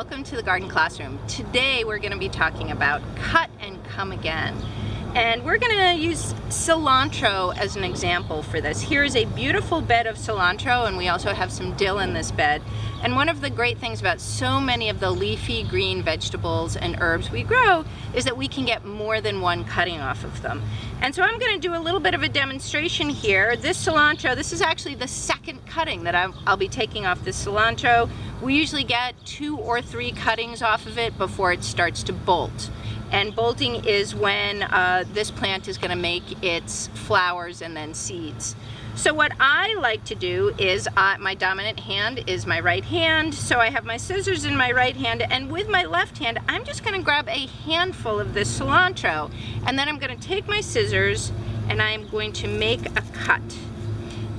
welcome to the garden classroom. Today we're going to be talking about cut and come again. And we're going to use cilantro as an example for this. Here's a beautiful bed of cilantro, and we also have some dill in this bed. And one of the great things about so many of the leafy green vegetables and herbs we grow is that we can get more than one cutting off of them. And so I'm going to do a little bit of a demonstration here. This cilantro, this is actually the second cutting that I'll be taking off this cilantro. We usually get 2 or 3 cuttings off of it before it starts to bolt. And bolting is when this plant is going to make its flowers and then seeds. So what I like to do is, my dominant hand is my right hand, so I have my scissors in my right hand, and with my left hand I'm just going to grab a handful of this cilantro, and then I'm going to take my scissors and I'm going to make a cut.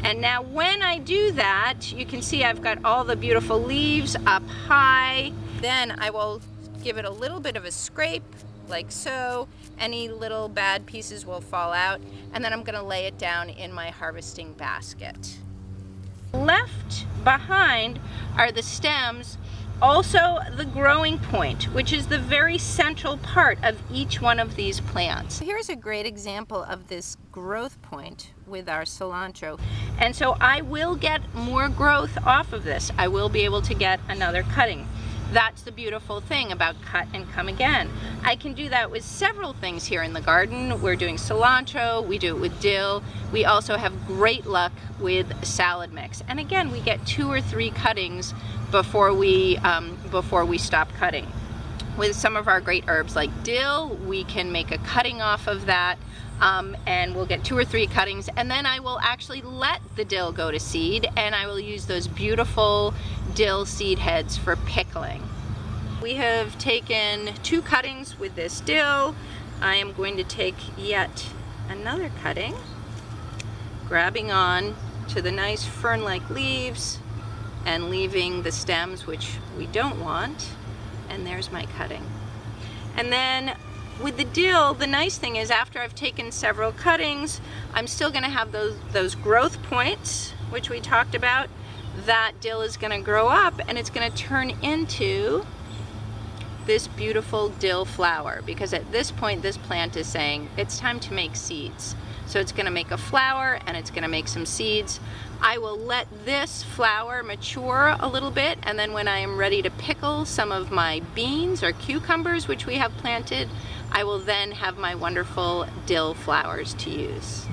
And now when I do that, you can see I've got all the beautiful leaves up high. Then I will give it a little bit of a scrape, like so. Any little bad pieces will fall out, and then I'm going to lay it down in my harvesting basket. Left behind are the stems, also the growing point, which is the very central part of each one of these plants. Here's a great example of this growth point with our cilantro, and so I will get more growth off of this. I will be able to get another cutting. That's the beautiful thing about cut and come again. I can do that with several things here in the garden. We're doing cilantro, we do it with dill. We also have great luck with salad mix. And again, we get 2 or 3 cuttings before we stop cutting. With some of our great herbs like dill, we can make a cutting off of that. And we'll get 2 or 3 cuttings, and then I will actually let the dill go to seed, and I will use those beautiful dill seed heads for pickling. We have taken 2 cuttings with this dill. I am going to take yet another cutting, grabbing on to the nice fern-like leaves and leaving the stems, which we don't want, and there's my cutting. And then with the dill, the nice thing is after I've taken several cuttings, I'm still going to have those growth points, which we talked about. That dill is going to grow up, and it's going to turn into this beautiful dill flower, because at this point this plant is saying it's time to make seeds. So it's going to make a flower and it's going to make some seeds. I will let this flower mature a little bit, and then when I am ready to pickle some of my beans or cucumbers, which we have planted, I will then have my wonderful dill flowers to use.